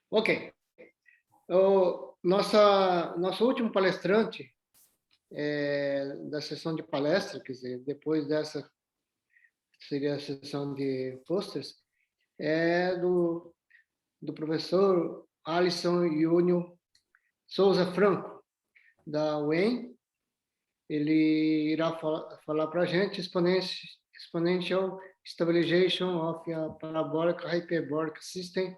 Ok. Nosso último palestrante da sessão de palestra, quer dizer, depois dessa seria a sessão de posters, é do professor Alisson Júnior Souza Franco, da UEM. Ele irá falar para a gente exponential stabilization of a parabolic hyperbolic system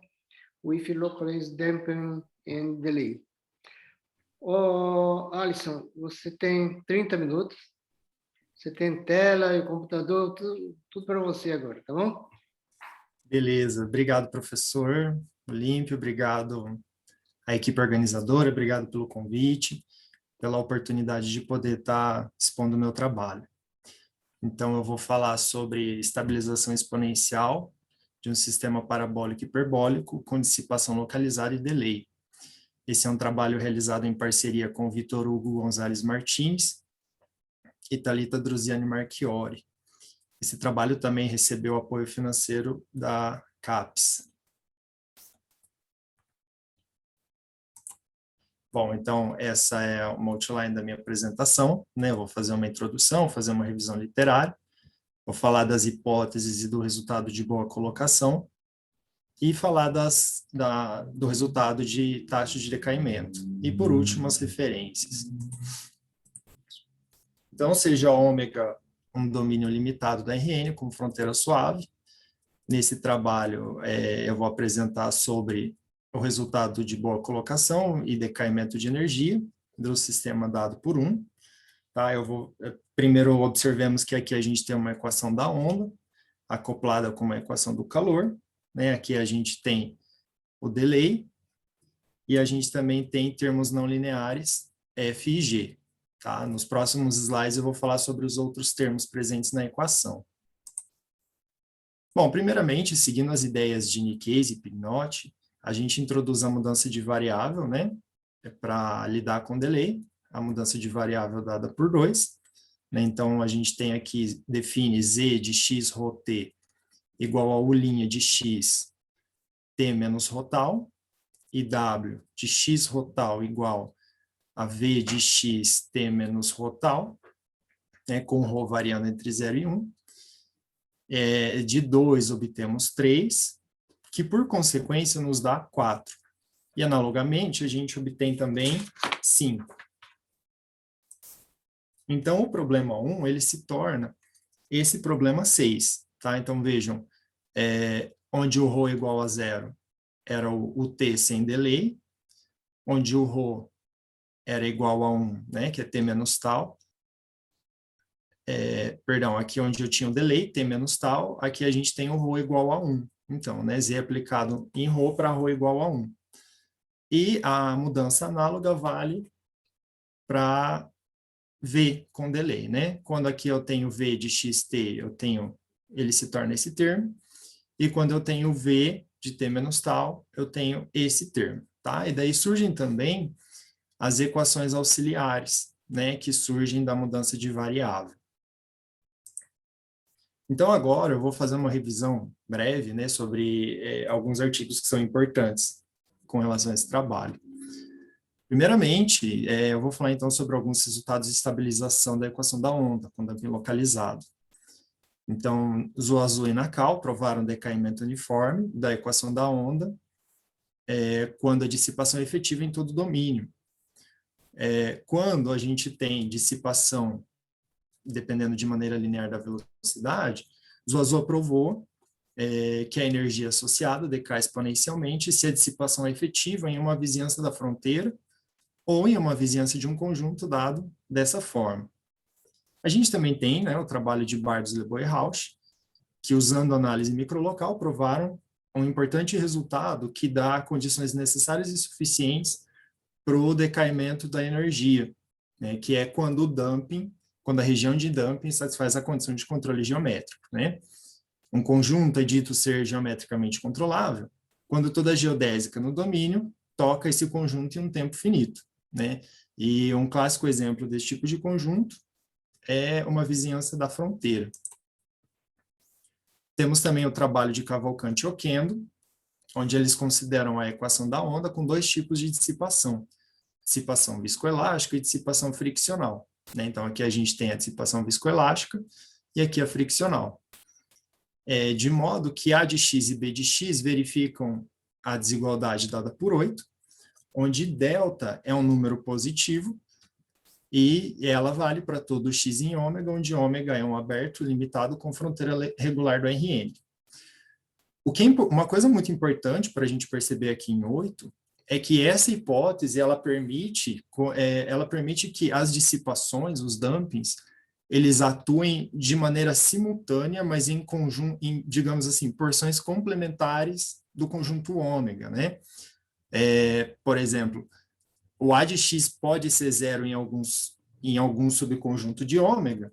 with localized dampening and delay. Alisson, você tem 30 minutos. Você tem tela e computador, tudo para você agora, tá bom? Beleza. Obrigado, professor Olímpio. Obrigado à equipe organizadora. Obrigado pelo convite, pela oportunidade de poder estar expondo o meu trabalho. Então, eu vou falar sobre estabilização exponencial de um sistema parabólico hiperbólico com dissipação localizada e delay. Esse é um trabalho realizado em parceria com Vitor Hugo Gonzalez Martins e Thalita Druziani Marchiori. Esse trabalho também recebeu apoio financeiro da CAPES. Bom, então essa é uma outline da minha apresentação, né? Eu vou fazer uma introdução, fazer uma revisão literária, vou falar das hipóteses e do resultado de boa colocação e falar do resultado de taxa de decaimento. E, por último, as referências. Então, seja ômega um domínio limitado da RN com fronteira suave. Nesse trabalho, eu vou apresentar sobre o resultado de boa colocação e decaimento de energia do sistema dado por 1. Tá? Primeiro, observemos que aqui a gente tem uma equação da onda, acoplada com uma equação do calor. Né? Aqui a gente tem o delay, e a gente também tem termos não lineares, F e G. Tá? Nos próximos slides eu vou falar sobre os outros termos presentes na equação. Bom, primeiramente, seguindo as ideias de Nicaise e Pignotti, a gente introduz a mudança de variável, né, para lidar com delay, a mudança de variável dada por 2. Né, então, a gente tem aqui, define Z de x rho t igual a U' de x t menos rho tal, e W de x rho tal igual a V de x t menos rho tal, né, com rho variando entre 0 e 1. De 2 obtemos 3, que por consequência nos dá 4. E analogamente, a gente obtém também 5. Então, o problema 1, ele se torna esse problema 6. Tá? Então, vejam, onde o ρ é igual a 0 era o t sem delay, onde o ρ era igual a 1, né, que é t menos tal. Perdão, aqui onde eu tinha o delay, t menos tal, aqui a gente tem o ρ igual a 1. Então, né, z aplicado em ρ para ρ igual a 1. E a mudança análoga vale para v com delay, né? Quando aqui eu tenho v de xt, ele se torna esse termo. E quando eu tenho v de t menos tal, eu tenho esse termo, tá? E daí surgem também as equações auxiliares, né, que surgem da mudança de variável. Então, agora eu vou fazer uma revisão breve, né, sobre alguns artigos que são importantes com relação a esse trabalho. Primeiramente, eu vou falar então sobre alguns resultados de estabilização da equação da onda, com damping localizado. Então, Zuazua e Nakao provaram decaimento uniforme da equação da onda quando a dissipação é efetiva em todo o domínio. Quando a gente tem dissipação dependendo de maneira linear da velocidade, Zuazua provou que a energia associada decai exponencialmente se a dissipação é efetiva em uma vizinhança da fronteira ou em uma vizinhança de um conjunto dado dessa forma. A gente também tem, né, o trabalho de Bardos, Lebow e Rauch, que usando análise microlocal provaram um importante resultado que dá condições necessárias e suficientes para o decaimento da energia, né, que é quando a região de dumping satisfaz a condição de controle geométrico, né? Um conjunto é dito ser geometricamente controlável quando toda geodésica no domínio toca esse conjunto em um tempo finito, né? E um clássico exemplo desse tipo de conjunto é uma vizinhança da fronteira. Temos também o trabalho de Cavalcante e Oquendo, onde eles consideram a equação da onda com dois tipos de dissipação viscoelástica e dissipação friccional, né? Então, aqui a gente tem a dissipação viscoelástica e aqui a friccional. De modo que A de x e B de x verificam a desigualdade dada por 8, onde delta é um número positivo e ela vale para todo x em ômega, onde ômega é um aberto limitado com fronteira regular do RN. Uma coisa muito importante para a gente perceber aqui em 8 é que essa hipótese ela permite que as dissipações, os dampings, eles atuem de maneira simultânea, mas em conjunto, digamos assim, porções complementares do conjunto ômega, né? Por exemplo, o A de x pode ser zero em algum subconjunto de ômega,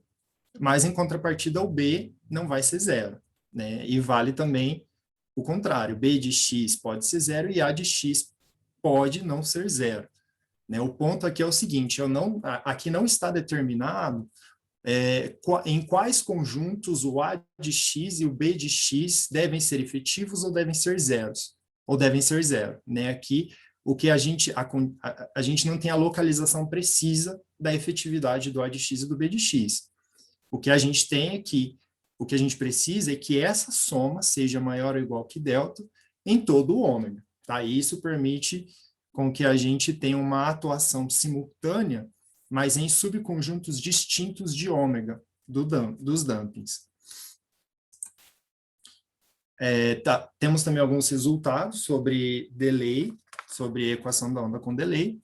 mas em contrapartida o B não vai ser zero, né? E vale também o contrário, B de x pode ser zero e A de x pode não ser zero, né? O ponto aqui é o seguinte, aqui não está determinado em quais conjuntos o A de x e o B de x devem ser efetivos ou devem ser zeros, ou devem ser zero, né? Aqui, o que a gente não tem a localização precisa da efetividade do A de x e do B de x. O que a gente tem aqui, o que a gente precisa é que essa soma seja maior ou igual que delta em todo o ômega, tá? E isso permite com que a gente tenha uma atuação simultânea, mas em subconjuntos distintos de ômega dos dampings. Temos também alguns resultados sobre delay, sobre equação da onda com delay.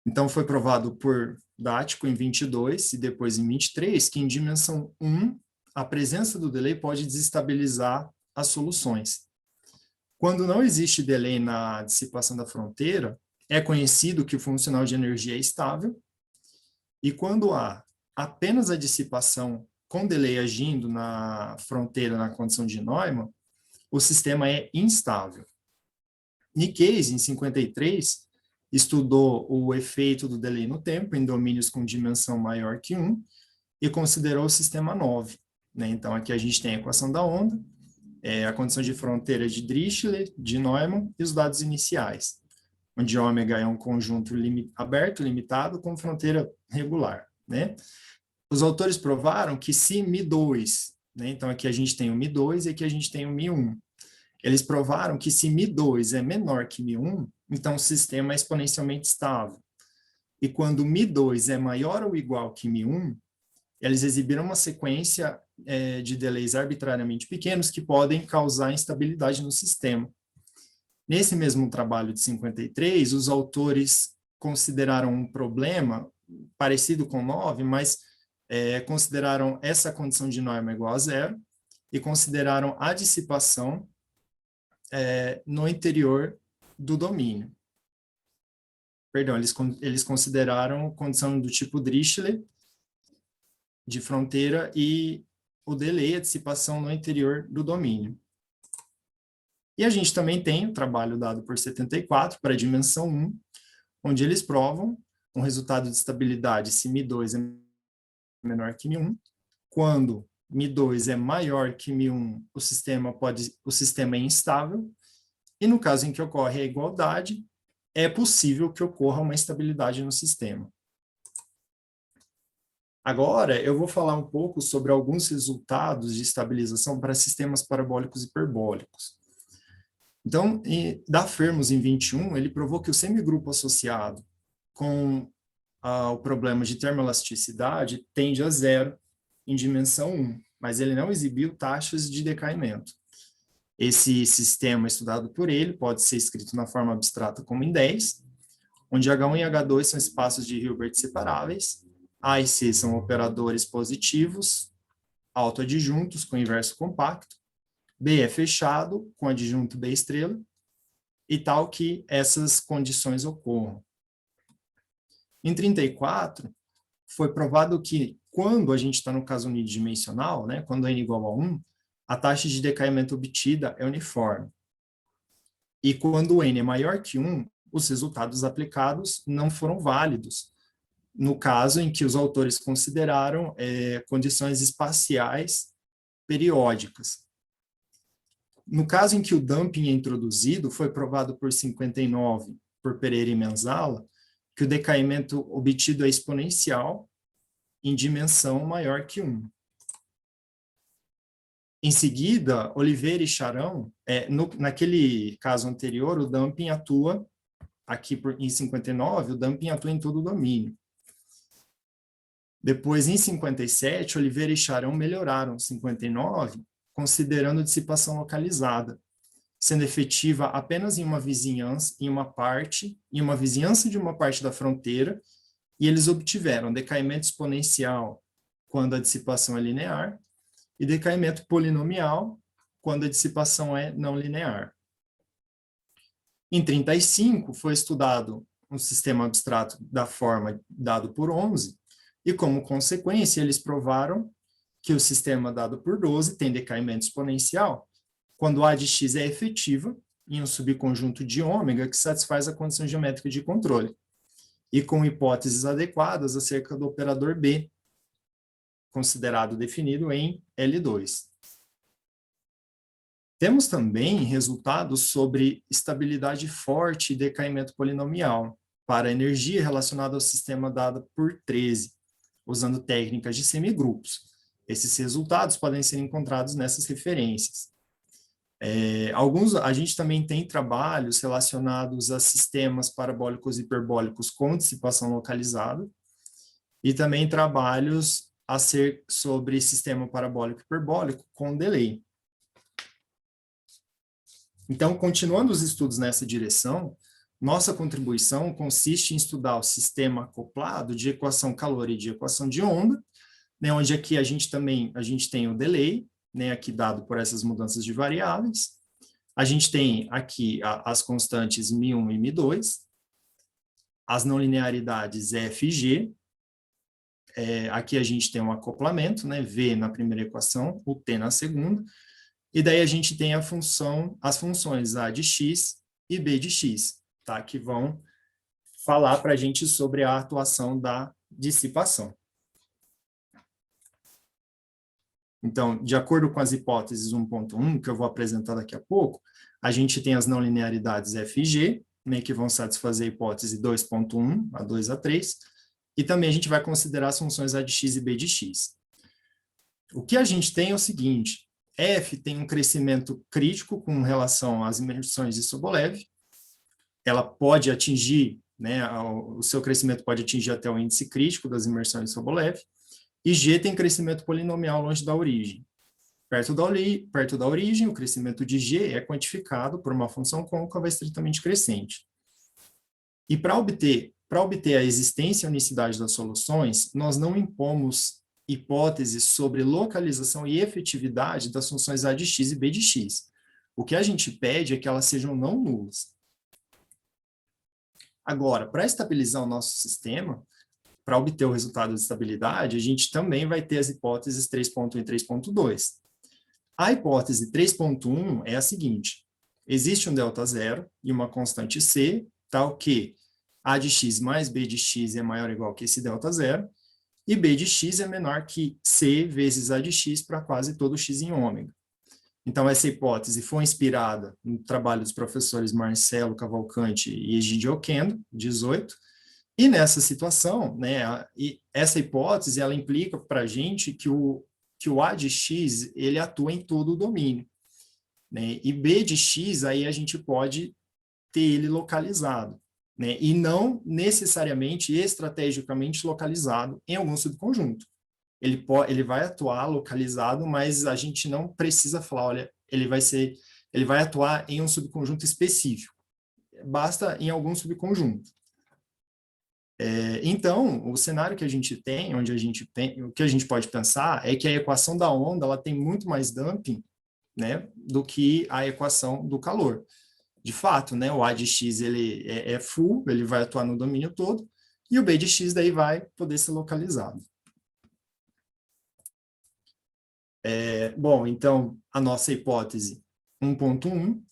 Então, foi provado por Dático em 22 e depois em 23 que em dimensão 1, a presença do delay pode desestabilizar as soluções. Quando não existe delay na dissipação da fronteira, é conhecido que o funcional de energia é estável, e quando há apenas a dissipação com delay agindo na fronteira na condição de Neumann, o sistema é instável. Nikkei, em 53, estudou o efeito do delay no tempo em domínios com dimensão maior que 1 e considerou o sistema 9. Né? Então, aqui a gente tem a equação da onda, a condição de fronteira de Dirichlet, de Neumann e os dados iniciais, onde ômega é um conjunto aberto, limitado, com fronteira regular. Né? Os autores provaram que se Mi2, né? Então aqui a gente tem o Mi2 e aqui a gente tem o Mi1. Eles provaram que se Mi2 é menor que Mi1, então o sistema é exponencialmente estável. E quando Mi2 é maior ou igual que Mi1, eles exibiram uma sequência de delays arbitrariamente pequenos que podem causar instabilidade no sistema. Nesse mesmo trabalho de 53, os autores consideraram um problema parecido com 9, mas consideraram essa condição de Neumann igual a zero e consideraram a dissipação no interior do domínio. Perdão, eles consideraram condição do tipo Dirichlet, de fronteira, e o delay, a dissipação no interior do domínio. E a gente também tem o trabalho dado por 74 para a dimensão 1, onde eles provam um resultado de estabilidade se Mi2 é menor que Mi1. Quando Mi2 é maior que Mi1, o sistema é instável. E no caso em que ocorre a igualdade, é possível que ocorra uma instabilidade no sistema. Agora, eu vou falar um pouco sobre alguns resultados de estabilização para sistemas parabólicos e hiperbólicos. Então, da Fermus, em 21, ele provou que o semigrupo associado com o problema de termoelasticidade tende a zero em dimensão 1, mas ele não exibiu taxas de decaimento. Esse sistema estudado por ele pode ser escrito na forma abstrata como em 10, onde H1 e H2 são espaços de Hilbert separáveis, A e C são operadores positivos, autoadjuntos com inverso compacto, B é fechado com adjunto B estrela, e tal que essas condições ocorram. Em 34, foi provado que quando a gente está no caso unidimensional, né, quando n igual a 1, a taxa de decaimento obtida é uniforme. E quando n é maior que 1, os resultados aplicados não foram válidos, no caso em que os autores consideraram condições espaciais periódicas. No caso em que o dumping é introduzido, foi provado por 59, por Pereira e Menzala, que o decaimento obtido é exponencial em dimensão maior que 1. Em seguida, Oliveira e Charão, naquele caso anterior, o dumping atua, aqui em 59, o dumping atua em todo o domínio. Depois, em 57, Oliveira e Charão melhoraram 59, considerando dissipação localizada, sendo efetiva apenas em uma vizinhança, em uma vizinhança de uma parte da fronteira, e eles obtiveram decaimento exponencial quando a dissipação é linear e decaimento polinomial quando a dissipação é não linear. Em 35, foi estudado um sistema abstrato da forma dado por 11, e como consequência, eles provaram que o sistema dado por 12 tem decaimento exponencial quando A de x é efetiva em um subconjunto de ômega que satisfaz a condição geométrica de controle, e com hipóteses adequadas acerca do operador B, considerado definido em L2. Temos também resultados sobre estabilidade forte e decaimento polinomial para a energia relacionada ao sistema dado por 13, usando técnicas de semigrupos. Esses resultados podem ser encontrados nessas referências. A gente também tem trabalhos relacionados a sistemas parabólicos e hiperbólicos com dissipação localizada, e também trabalhos sobre sistema parabólico e hiperbólico com delay. Então, continuando os estudos nessa direção, nossa contribuição consiste em estudar o sistema acoplado de equação calor e de equação de onda, né, onde aqui a gente tem o delay, né, aqui dado por essas mudanças de variáveis. A gente tem aqui as constantes μ1 e μ2, as não linearidades F e G. Aqui a gente tem um acoplamento, né, V na primeira equação, o T na segunda, e daí a gente tem as funções A de x e B de x, tá, que vão falar para a gente sobre a atuação da dissipação. Então, de acordo com as hipóteses 1.1, que eu vou apresentar daqui a pouco, a gente tem as não linearidades F e G, né, que vão satisfazer a hipótese 2.1, a 2 a 3, e também a gente vai considerar as funções A de x e B de x. O que a gente tem é o seguinte: F tem um crescimento crítico com relação às imersões de Sobolev, ela pode atingir, né, o seu crescimento pode atingir até o índice crítico das imersões de Sobolev, e G tem crescimento polinomial longe da origem. Perto da origem, o crescimento de G é quantificado por uma função côncava estritamente crescente. E para obter a existência e a unicidade das soluções, nós não impomos hipóteses sobre localização e efetividade das funções A de x e B de x. O que a gente pede é que elas sejam não nulas. Agora, para estabilizar o nosso sistema, para obter o resultado de estabilidade, a gente também vai ter as hipóteses 3.1 e 3.2. A hipótese 3.1 é a seguinte: existe um delta zero e uma constante C, tal que A de x mais B de x é maior ou igual que esse delta zero, e B de x é menor que C vezes A de x para quase todo x em ômega. Então, essa hipótese foi inspirada no trabalho dos professores Marcelo Cavalcante e Egidio Oquendo, 18, e nessa situação, né, essa hipótese, ela implica para a gente que o A de x, ele atua em todo o domínio, né, e B de x, aí a gente pode ter ele localizado, né, e não necessariamente estrategicamente localizado em algum subconjunto. Ele vai atuar localizado, mas a gente não precisa falar, olha, ele vai atuar em um subconjunto específico. Basta em algum subconjunto. Então, o cenário que a gente tem, o que a gente pode pensar é que a equação da onda ela tem muito mais damping, né, do que a equação do calor. De fato, né, o A de x ele é full, ele vai atuar no domínio todo, e o B de x daí vai poder ser localizado. Bom, então, a nossa hipótese 1.1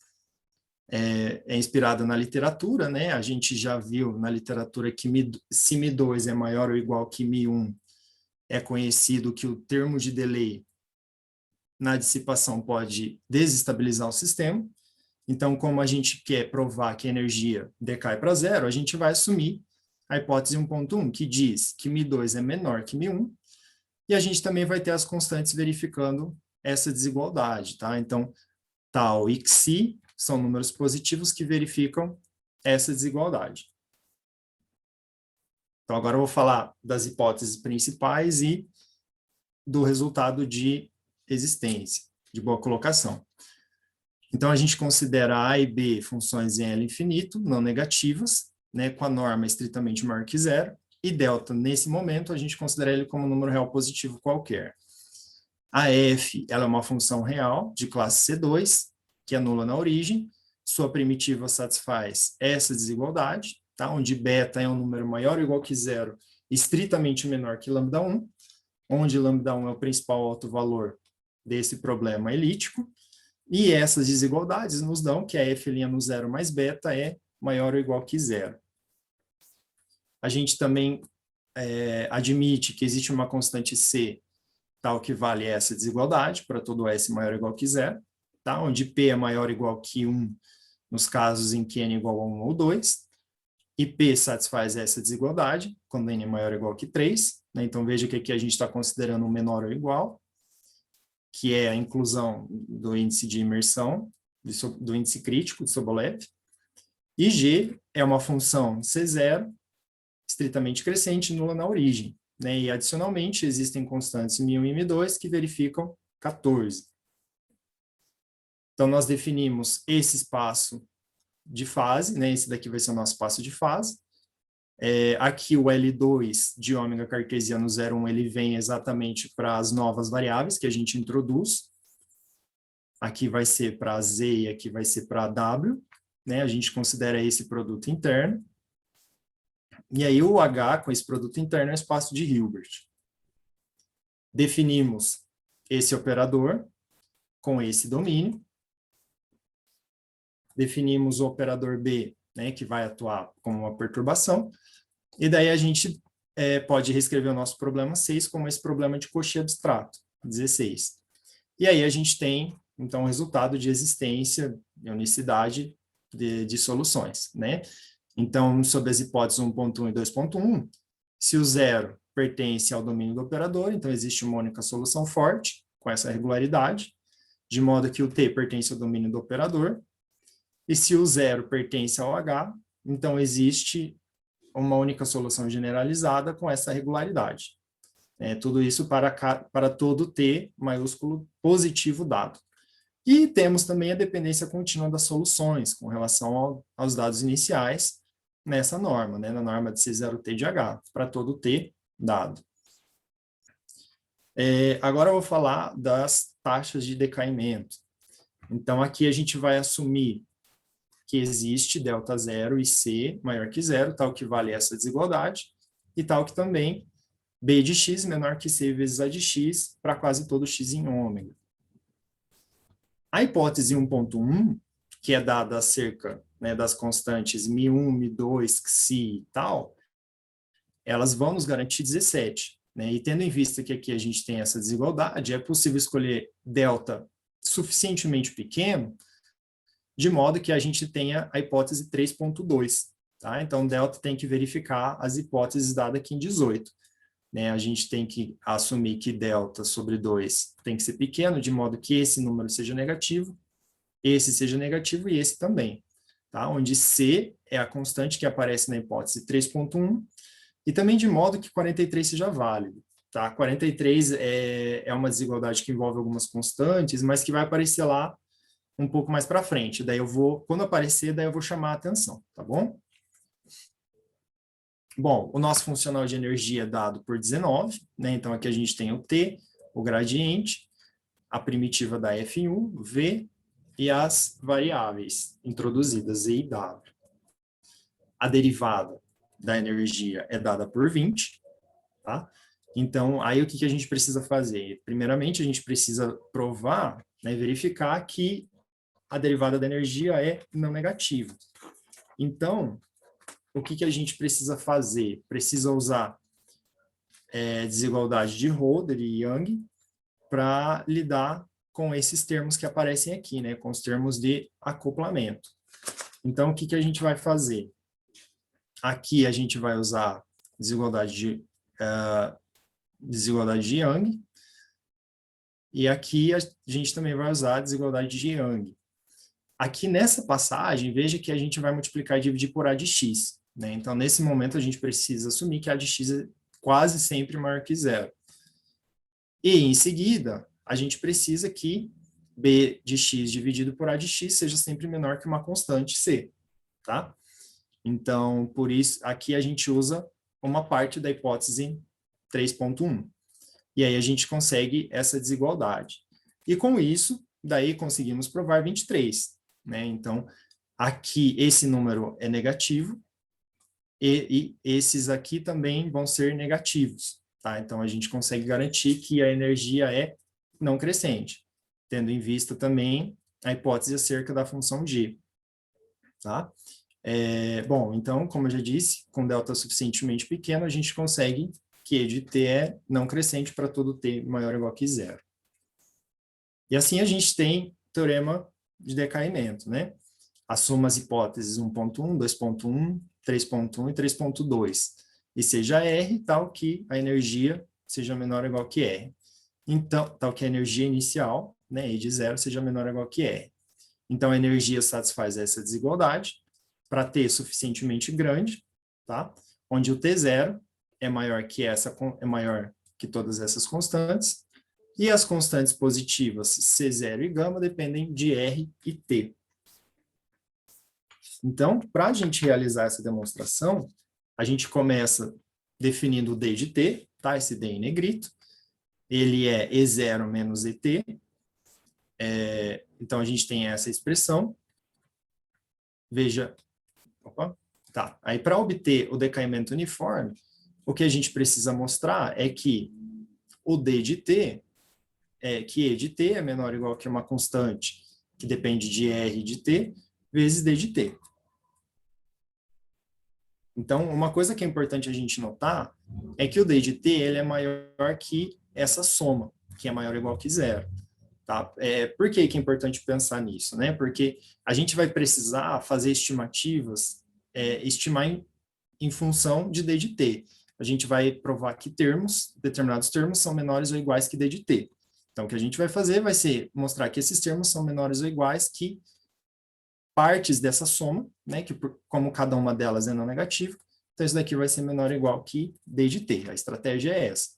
é inspirada na literatura, né? A gente já viu na literatura que se μ2 é maior ou igual que μ1, é conhecido que o termo de delay, na dissipação pode desestabilizar o sistema. Então, como a gente quer provar que a energia decai para zero, a gente vai assumir a hipótese 1.1, que diz que μ2 é menor que μ1, e a gente também vai ter as constantes verificando essa desigualdade, tá? Então, tal e xi são números positivos que verificam essa desigualdade. Então, agora eu vou falar das hipóteses principais e do resultado de existência, de boa colocação. Então, a gente considera A e B funções em L infinito, não negativas, né, com a norma estritamente maior que zero, e delta, nesse momento, a gente considera ele como um número real positivo qualquer. A F, ela é uma função real de classe C2, que é nula na origem, sua primitiva satisfaz essa desigualdade, tá? Onde beta é um número maior ou igual que zero, estritamente menor que λ1, onde λ1 é o principal alto valor desse problema elíptico, e essas desigualdades nos dão que a F' no zero mais beta é maior ou igual que zero. A gente também admite que existe uma constante C tal que vale essa desigualdade para todo S maior ou igual que zero, tá? Onde P é maior ou igual que 1 nos casos em que N é igual a 1 ou 2, e P satisfaz essa desigualdade quando N é maior ou igual que 3, né? Então veja que aqui a gente está considerando um menor ou igual, que é a inclusão do índice de imersão, do índice crítico de Sobolev, e G é uma função C0, estritamente crescente, nula na origem, né? E adicionalmente existem constantes μ1 e μ2 que verificam 14. Então nós definimos esse espaço de fase, né? Esse daqui vai ser o nosso espaço de fase. Aqui o L2 de ômega cartesiano 0,1, ele vem exatamente para as novas variáveis que a gente introduz. Aqui vai ser para Z e aqui vai ser para W, né? A gente considera esse produto interno. E aí o H com esse produto interno é o espaço de Hilbert. Definimos esse operador com esse domínio. Definimos o operador B, né, que vai atuar como uma perturbação. E daí a gente pode reescrever o nosso problema 6 como esse problema de Cauchy abstrato, 16. E aí a gente tem, então, o resultado de existência e unicidade de soluções, né? Então, sob as hipóteses 1.1 e 2.1, se o zero pertence ao domínio do operador, então existe uma única solução forte, com essa regularidade, de modo que o T pertence ao domínio do operador, e se o zero pertence ao H, então existe uma única solução generalizada com essa regularidade. Tudo isso para todo T maiúsculo positivo dado. E temos também a dependência contínua das soluções com relação aos dados iniciais nessa norma, né, na norma de C0T de H, para todo T dado. Agora eu vou falar das taxas de decaimento. Então, aqui a gente vai assumir que existe delta zero e C maior que zero, tal que vale essa desigualdade, e tal que também B de x menor que C vezes A de x para quase todo x em ômega. A hipótese 1.1, que é dada acerca, né, das constantes μ1, μ2, xi e tal, elas vão nos garantir 17. Né? E tendo em vista que aqui a gente tem essa desigualdade, é possível escolher delta suficientemente pequeno, de modo que a gente tenha a hipótese 3.2. Tá? Então, delta tem que verificar as hipóteses dadas aqui em 18. Né? A gente tem que assumir que delta sobre 2 tem que ser pequeno, de modo que esse número seja negativo, esse seja negativo e esse também. Tá? Onde C é a constante que aparece na hipótese 3.1, e também de modo que 43 seja válido. Tá? 43 é uma desigualdade que envolve algumas constantes, mas que vai aparecer lá um pouco mais para frente. Daí quando aparecer, daí eu vou chamar a atenção, tá bom? Bom, o nosso funcional de energia é dado por 19, né? Então aqui a gente tem o T, o gradiente, a primitiva da F1, V e as variáveis introduzidas, E e W. A derivada da energia é dada por 20, tá? Então, aí o que a gente precisa fazer? Primeiramente, a gente precisa provar, né, verificar que a derivada da energia é não negativa. Então, o que a gente precisa fazer? Precisa usar desigualdade de Roeder e Young para lidar com esses termos que aparecem aqui, né? Com os termos de acoplamento. Então, o que que a gente vai fazer? Aqui a gente vai usar desigualdade de Young, e aqui a gente também vai usar a desigualdade de Young. Aqui nessa passagem, veja que a gente vai multiplicar e dividir por A de x, né? Então, nesse momento, a gente precisa assumir que A de x é quase sempre maior que zero. E, em seguida, a gente precisa que B de x dividido por A de x seja sempre menor que uma constante C, tá? Então, por isso, aqui a gente usa uma parte da hipótese 3.1. E aí a gente consegue essa desigualdade. E com isso, daí conseguimos provar 23, né? Então, aqui esse número é negativo e esses aqui também vão ser negativos, tá? Então, a gente consegue garantir que a energia é não crescente, tendo em vista também a hipótese acerca da função g, tá? Bom, então, como eu já disse, com delta suficientemente pequeno, a gente consegue que E de t é não crescente para todo t maior ou igual que zero. E assim a gente tem teorema de decaimento, né? Assuma as hipóteses 1.1, 2.1, 3.1 e 3.2. E seja R tal que a energia seja menor ou igual que R. Então, tal que a energia inicial, né, E de zero, seja menor ou igual que R. Então, a energia satisfaz essa desigualdade para t suficientemente grande, tá? Onde o T0 é maior que todas essas constantes, e as constantes positivas C0 e γ dependem de R e T. Então, para a gente realizar essa demonstração, a gente começa definindo o D de T, tá? Esse D em negrito. Ele é E0 menos ET. Então, a gente tem essa expressão. Veja. Opa, tá. Aí, para obter o decaimento uniforme, o que a gente precisa mostrar é que o D de T, que E de T é menor ou igual que uma constante que depende de R de T, vezes D de T. Então, uma coisa que é importante a gente notar é que o D de T ele é maior que essa soma, que é maior ou igual que zero. Tá? Por que que é importante pensar nisso? Né? Porque a gente vai precisar fazer estimativas, estimar em função de D de T. A gente vai provar que determinados termos são menores ou iguais que D de T. Então, o que a gente vai fazer vai ser mostrar que esses termos são menores ou iguais que partes dessa soma, né, que como cada uma delas é não negativa, então isso daqui vai ser menor ou igual que D de T. A estratégia é essa.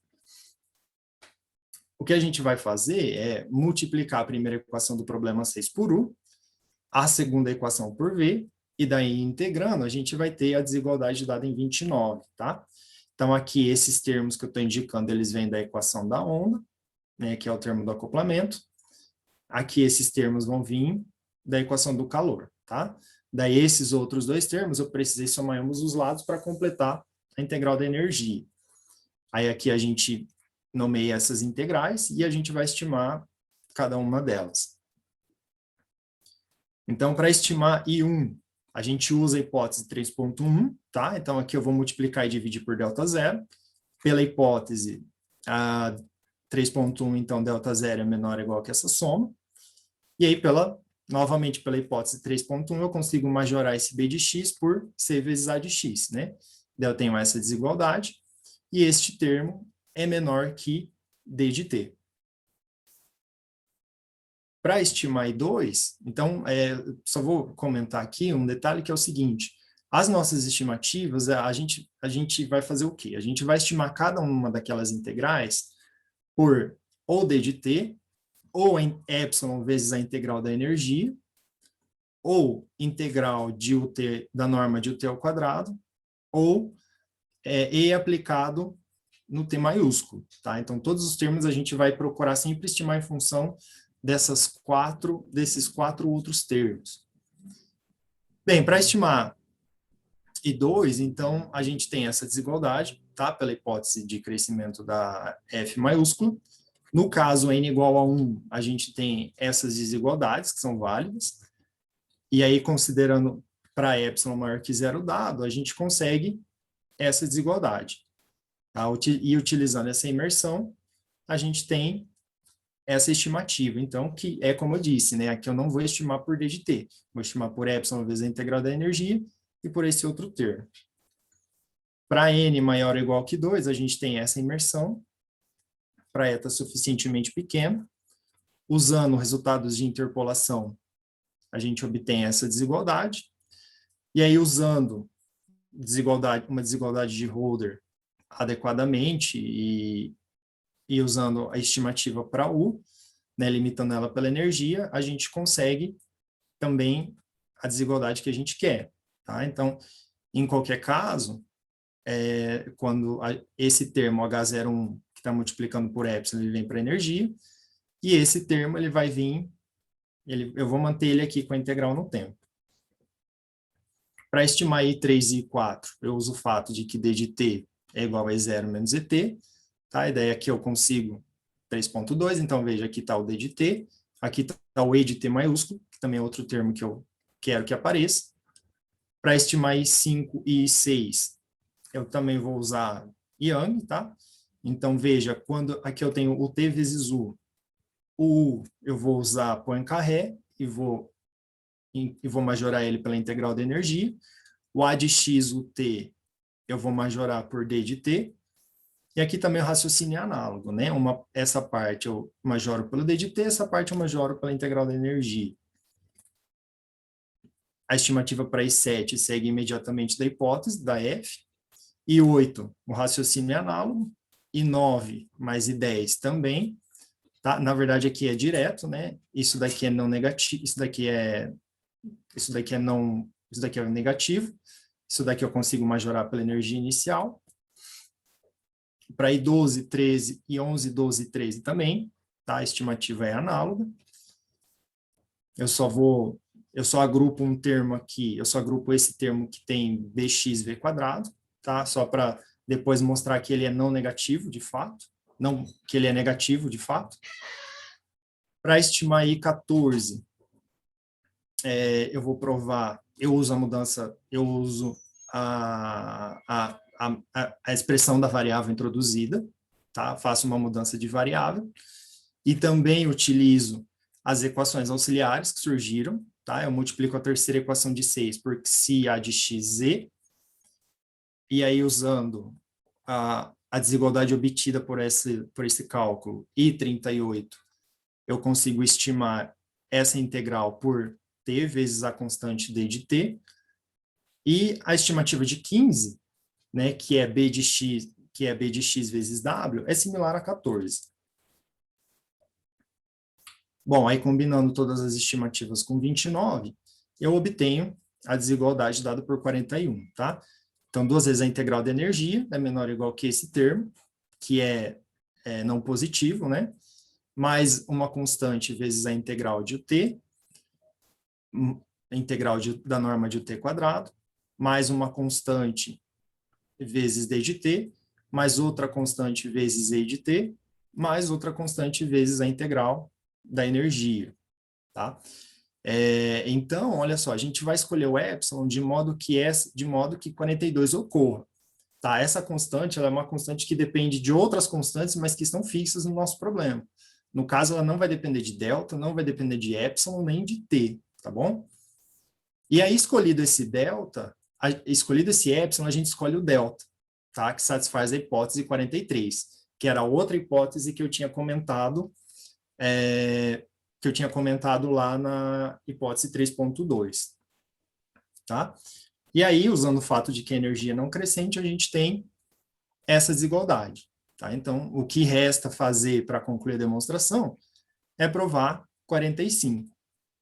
O que a gente vai fazer é multiplicar a primeira equação do problema 6 por U, a segunda equação por V, e daí integrando, a gente vai ter a desigualdade dada em 29, tá? Então, aqui, esses termos que eu estou indicando, eles vêm da equação da onda, né, que é o termo do acoplamento. Aqui, esses termos vão vir da equação do calor, tá? Daí, esses outros dois termos, eu precisei somar ambos os lados para completar a integral da energia. Aí, aqui, a gente nomeia essas integrais e a gente vai estimar cada uma delas. Então, para estimar I1, a gente usa a hipótese 3.1, tá? Então, aqui eu vou multiplicar e dividir por delta zero. Pela hipótese 3.1, então, delta zero é menor ou igual que essa soma. E aí, novamente, pela hipótese 3.1, eu consigo majorar esse B de x por C vezes A de x, né? Daí eu tenho essa desigualdade, e este termo é menor que D de T. Para estimar I2, então, só vou comentar aqui um detalhe que é o seguinte: as nossas estimativas, a gente vai fazer o quê? A gente vai estimar cada uma daquelas integrais por ou D de T, ou em epsilon vezes a integral da energia, ou integral de UT, da norma de UT ao quadrado, ou E aplicado no T maiúsculo, tá? Então, todos os termos a gente vai procurar sempre estimar em função desses quatro outros termos. Bem, para estimar I2, então, a gente tem essa desigualdade, tá? Pela hipótese de crescimento da F maiúsculo. No caso n igual a 1, a gente tem essas desigualdades, que são válidas. E aí, considerando para epsilon maior que zero dado, a gente consegue essa desigualdade. Tá? E utilizando essa imersão, a gente tem essa estimativa. Então, que é como eu disse, né? Aqui eu não vou estimar por D de T, vou estimar por epsilon vezes a integral da energia e por esse outro termo. Para n maior ou igual que 2, a gente tem essa imersão para eta suficientemente pequena. Usando resultados de interpolação, a gente obtém essa desigualdade. E aí, usando uma desigualdade de Holder adequadamente e usando a estimativa para U, né, limitando ela pela energia, a gente consegue também a desigualdade que a gente quer. Tá? Então, em qualquer caso, quando esse termo H01, que está multiplicando por epsilon, ele vem para a energia, e esse termo ele vai vir, eu vou manter ele aqui com a integral no tempo. Para estimar I3 e I4, eu uso o fato de que D de T é igual a I0 menos ET. Tá? A ideia é que eu consigo 3.2, então veja, aqui está o D de T, aqui está o E de T maiúsculo, que também é outro termo que eu quero que apareça. Para estimar I5 e I6, eu também vou usar Young, tá? Então veja, quando aqui eu tenho o T vezes U, o U eu vou usar Poincaré e vou majorar ele pela integral da energia. O A de X, o T, eu vou majorar por D de T. E aqui também o raciocínio é análogo, né? Essa parte eu majoro pelo D de T, essa parte eu majoro pela integral da energia. A estimativa para I7 segue imediatamente da hipótese, da F. I8, o raciocínio é análogo. I9 mais I10 também. Tá? Na verdade, aqui é direto, né? Isso daqui é não negativo, isso daqui é negativo. Isso daqui eu consigo majorar pela energia inicial. Para I12, 13 e 11, 12 e 13 também, tá? A estimativa é análoga. Eu só agrupo um termo aqui, eu só agrupo esse termo que tem bxv quadrado, tá? Só para depois mostrar que ele é não negativo, de fato. Não que ele é negativo, de fato. Para estimar I14, eu vou provar, eu uso a expressão da variável introduzida, tá? Faço uma mudança de variável e também utilizo as equações auxiliares que surgiram, tá? Eu multiplico a terceira equação de 6 por xi a de xz, e aí usando a desigualdade obtida por esse cálculo, I38, eu consigo estimar essa integral por t vezes a constante d de t, e a estimativa de 15, né, que é b de x vezes w, é similar a 14. Bom, aí combinando todas as estimativas com 29, eu obtenho a desigualdade dada por 41, tá? Então, 2 vezes a integral da energia é menor ou igual que esse termo, que é não positivo, né? Mais uma constante vezes a integral de UT, a integral da norma de UT quadrado, mais uma constante vezes d de t, mais outra constante vezes e de t, mais outra constante vezes a integral da energia, tá? Então, olha só, a gente vai escolher o epsilon de modo que 42 ocorra, tá? Essa constante, ela é uma constante que depende de outras constantes, mas que estão fixas no nosso problema. No caso, ela não vai depender de delta, não vai depender de epsilon, nem de t, tá bom? E aí, escolhido esse epsilon, a gente escolhe o delta, tá? Que satisfaz a hipótese 43, que era outra hipótese que eu tinha comentado, lá na hipótese 3.2, tá? E aí, usando o fato de que a energia não crescente, a gente tem essa desigualdade, tá? Então, o que resta fazer para concluir a demonstração é provar 45,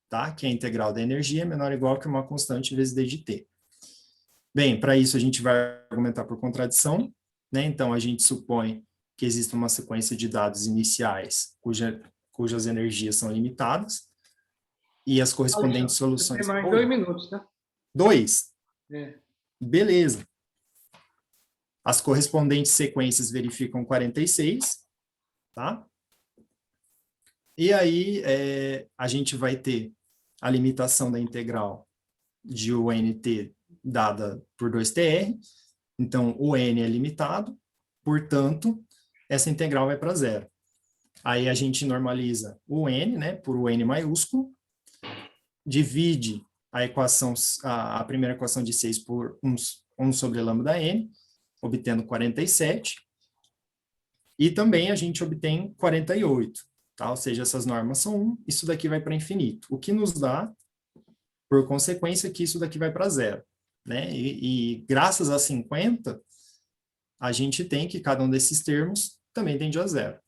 tá? Que a integral da energia é menor ou igual que uma constante vezes d de t. Bem, para isso a gente vai argumentar por contradição, né? Então, a gente supõe que existe uma sequência de dados iniciais cujas energias são limitadas, e as correspondentes soluções... Tem mais 2 minutos, tá? 2? É. Beleza. As correspondentes sequências verificam 46, tá? E aí, a gente vai ter a limitação da integral de UNT dada por 2TR, então o N é limitado, portanto, essa integral vai para zero. Aí a gente normaliza o n, né, por o n maiúsculo, divide a equação, a primeira equação de 6 por 1 sobre lambda n, obtendo 47, e também a gente obtém 48, tá? Ou seja, essas normas são 1, isso daqui vai para infinito, o que nos dá, por consequência, que isso daqui vai para zero, né? E graças a 50, a gente tem que cada um desses termos também tende a zero.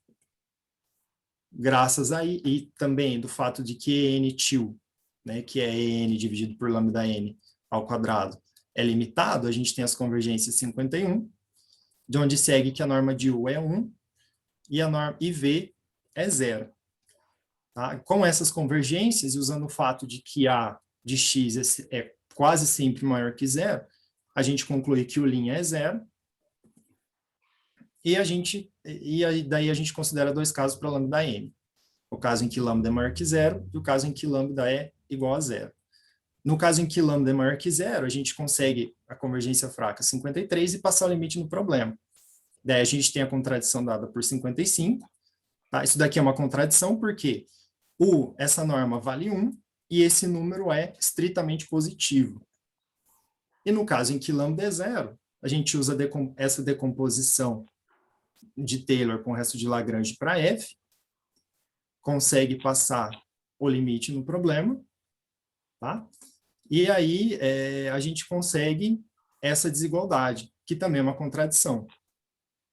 Graças aí, e também do fato de que n til, né, que é n dividido por lambda n ao quadrado, é limitado, a gente tem as convergências 51, de onde segue que a norma de U é 1 e a norma IV é 0. Tá? Com essas convergências, e usando o fato de que A de x é quase sempre maior que zero, a gente conclui que o λ é zero, e aí, daí a gente considera dois casos para lambda n. O caso em que lambda é maior que zero e o caso em que lambda é igual a zero. No caso em que lambda é maior que zero, a gente consegue a convergência fraca 53 e passar o limite no problema. Daí a gente tem a contradição dada por 55. Tá? Isso daqui é uma contradição porque essa norma vale 1 e esse número é estritamente positivo. E no caso em que lambda é zero, a gente usa essa decomposição de Taylor com o resto de Lagrange para F, consegue passar o limite no problema, tá? E aí a gente consegue essa desigualdade, que também é uma contradição,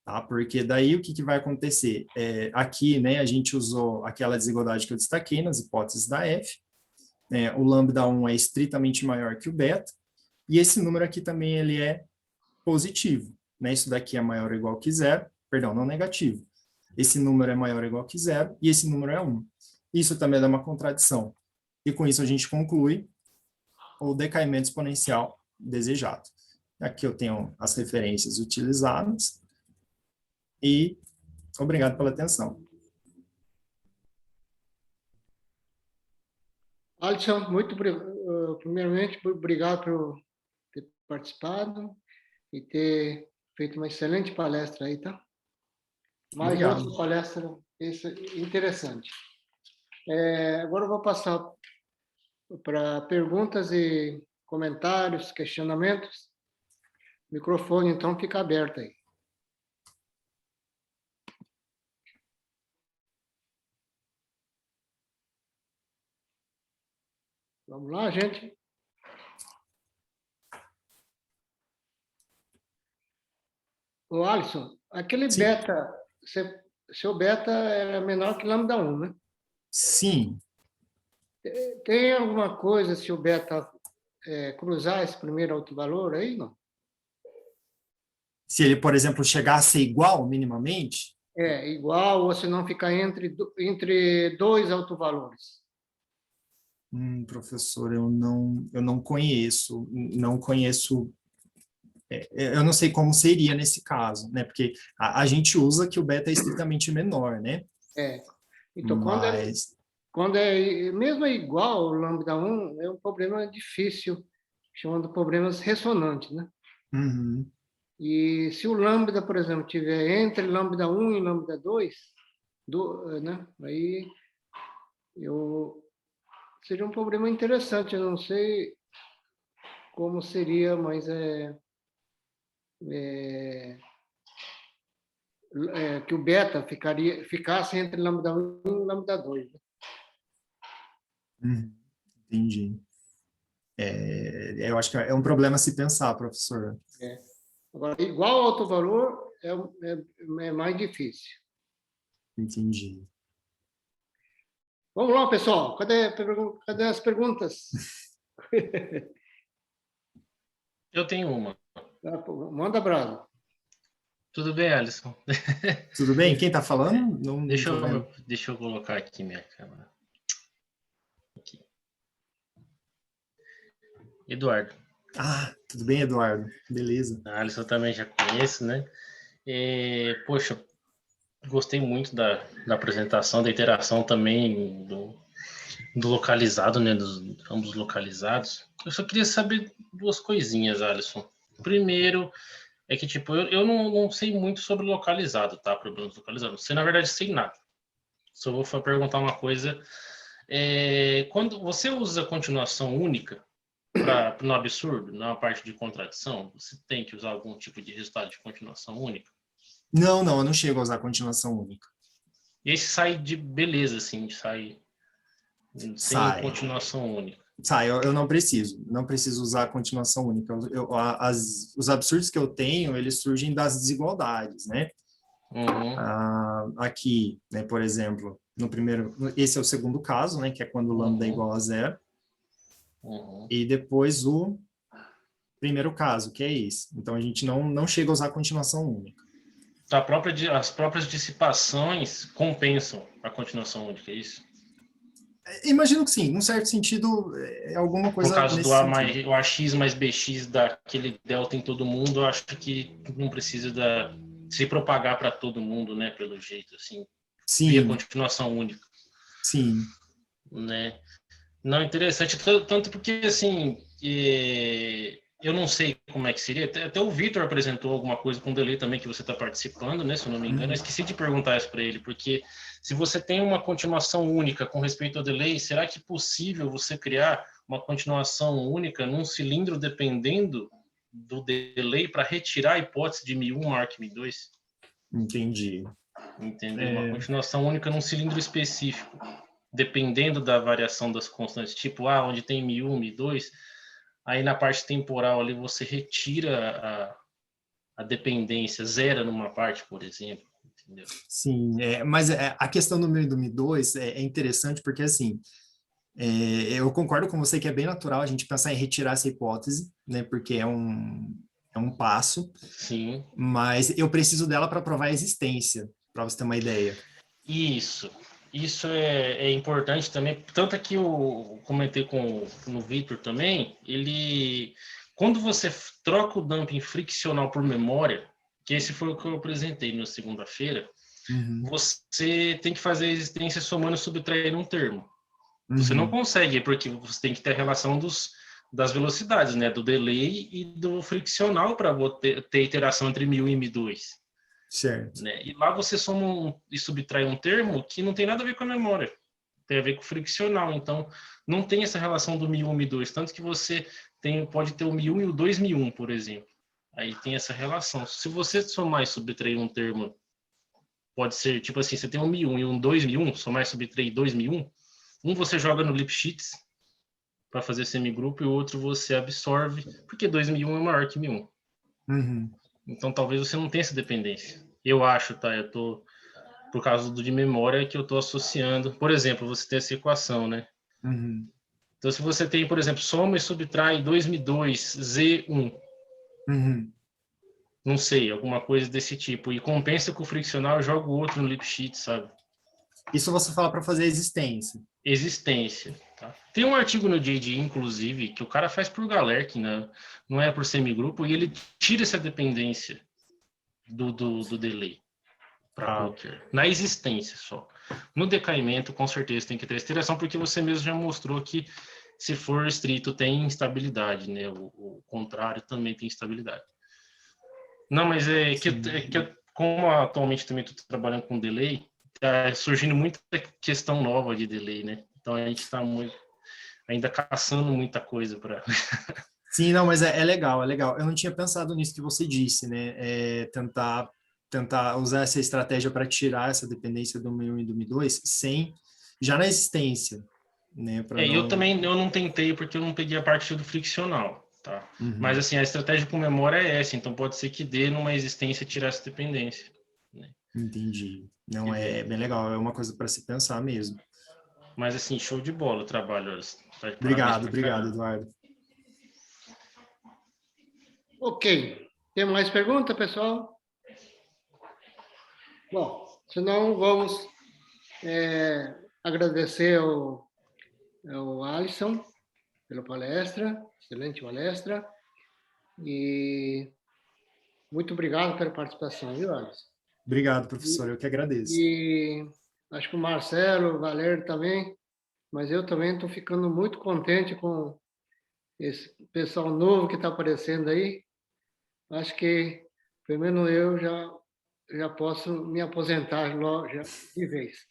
tá? Porque daí o que vai acontecer? Aqui, né, a gente usou aquela desigualdade que eu destaquei nas hipóteses da F, o lambda 1 é estritamente maior que o beta, e esse número aqui também ele é positivo, né? Isso daqui é maior ou igual que zero, perdão, não negativo. Esse número é maior ou igual que zero, e esse número é 1. Isso também dá uma contradição. E com isso a gente conclui o decaimento exponencial desejado. Aqui eu tenho as referências utilizadas, e obrigado pela atenção. Alisson, primeiramente, obrigado por ter participado e ter feito uma excelente palestra aí, tá? Mais outra palestra interessante. Agora eu vou passar para perguntas e comentários, questionamentos. O microfone, então, fica aberto aí. Vamos lá, gente? Ô, Alisson, aquele Sim. beta, seu beta era menor que lambda 1, né? Sim. Tem alguma coisa se o beta cruzar esse primeiro autovalor aí, não? Se ele, por exemplo, chegar a ser igual minimamente? Igual, ou se não ficar entre dois autovalores. Professor, eu não conheço, eu não sei como seria nesse caso, né? Porque a gente usa que o beta é estritamente menor, né? Então, Mas... quando é mesmo igual ao lambda 1, é um problema difícil, chamado problemas ressonantes, né? Uhum. E se o lambda, por exemplo, tiver entre lambda 1 e lambda 2, né? Aí seria um problema interessante. Eu não sei como seria, mas que o beta ficasse entre lambda 1 e lambda 2. Né? Entendi. Eu acho que é um problema a se pensar, professor. Agora, igual ao autovalor é mais difícil. Entendi. Vamos lá, pessoal. Cadê as perguntas? Eu tenho uma. Manda brasa. Tudo bem, Alisson? Tudo bem? Quem está falando? Deixa eu colocar aqui minha câmera. Aqui. Eduardo. Tudo bem, Eduardo? Beleza. A Alisson também já conheço, né? Poxa, gostei muito da apresentação, da interação também do localizado, né? Dos ambos localizados. Eu só queria saber duas coisinhas, Alisson. Primeiro, é que, tipo, eu não sei muito sobre localizado, tá? Problemas localizados. Não sei, na verdade, sei nada. Só vou perguntar uma coisa. Quando você usa continuação única no absurdo, na parte de contradição, você tem que usar algum tipo de resultado de continuação única? Não, eu não chego a usar continuação única. E esse sai de beleza, assim, sai sem continuação única. Eu não preciso usar a continuação única. Os absurdos que eu tenho, eles surgem das desigualdades, né? Aqui, né, por exemplo, esse é o segundo caso, né, que é quando o lambda é igual a zero. E depois o primeiro caso, que é esse. Então, a gente não chega a usar a continuação única. As próprias dissipações compensam a continuação única, é isso? Imagino que sim, num certo sentido, é alguma coisa no caso nesse do sentido. o AX mais BX daquele delta em todo mundo, eu acho que não precisa se propagar para todo mundo, né, pelo jeito, assim, via continuação única. Sim. Né? Não, interessante, tanto porque, assim, eu não sei como é que seria, até o Vitor apresentou alguma coisa com o delay também, que você está participando, né, se eu não me engano, eu esqueci de perguntar isso para ele, porque se você tem uma continuação única com respeito ao delay, será que é possível você criar uma continuação única num cilindro dependendo do delay para retirar a hipótese de μ1 maior que μ2? Entendi. Entendeu? Uma continuação única num cilindro específico, dependendo da variação das constantes, tipo, onde tem μ1, μ2, aí na parte temporal ali você retira a dependência, zera numa parte, por exemplo. Entendeu? Sim, mas a questão do μ1 e do μ2 é interessante porque, assim, eu concordo com você que é bem natural a gente pensar em retirar essa hipótese, né, porque é um passo. Sim. Mas eu preciso dela para provar a existência, para você ter uma ideia. Isso é importante também, tanto que eu comentei no Vitor também, quando você troca o dumping friccional por memória, que esse foi o que eu apresentei na segunda-feira, você tem que fazer a existência somando e subtraindo um termo. Você não consegue, porque você tem que ter a relação das velocidades, né, do delay e do friccional para ter interação entre μ1 e μ2. Certo. Né? E lá você soma e subtrai um termo que não tem nada a ver com a memória, tem a ver com o friccional. Então, não tem essa relação do μ1 e μ2, tanto que você pode ter o μ1 e o 2μ1, por exemplo. Aí tem essa relação. Se você somar e subtrair um termo, pode ser, tipo assim, você tem um μ1 e um 2μ1, somar e subtrair 2μ1, um você joga no Lipschitz para fazer semigrupo e o outro você absorve, porque 2μ1 é maior que μ1. Então, talvez você não tenha essa dependência. Eu acho, tá? Por causa de memória, que eu estou associando. Por exemplo, você tem essa equação, né? Então, se você tem, por exemplo, soma e subtrai 2μ2, Z1. Não sei, alguma coisa desse tipo. E compensa com o friccional, eu jogo outro no Lipschitz, sabe? Isso você fala para fazer existência. Existência. Tá? Tem um artigo no JD, inclusive, que o cara faz por Galerkin, né? Não é por semigrupo, e ele tira essa dependência do delay para qualquer. Na existência só. No decaimento, com certeza, tem que ter estiração, porque você mesmo já mostrou que, se for estrito, tem instabilidade, né? O contrário também tem instabilidade. Não, mas como atualmente também estou trabalhando com delay, está surgindo muita questão nova de delay, né? Então a gente está ainda caçando muita coisa para. Sim, não, mas é legal, é legal. Eu não tinha pensado nisso que você disse, né? Tentar usar essa estratégia para tirar essa dependência do μ1 e do μ2 já na existência, né? Eu não tentei porque eu não peguei a parte do friccional, tá? Mas assim, a estratégia com memória é essa, então pode ser que dê numa existência tirar essa dependência. Né? Entendi. Não, é bem legal, é uma coisa para se pensar mesmo. Mas assim, show de bola o trabalho. Obrigado, Eduardo. Ok. Tem mais pergunta, pessoal? Bom, senão vamos agradecer ao Alisson pela palestra, excelente palestra, e muito obrigado pela participação, viu, Alisson? Obrigado, professor, eu que agradeço. E acho que o Marcelo, o Valério também, mas eu também estou ficando muito contente com esse pessoal novo que está aparecendo aí. Acho que, pelo menos eu já já posso me aposentar logo, já, de vez.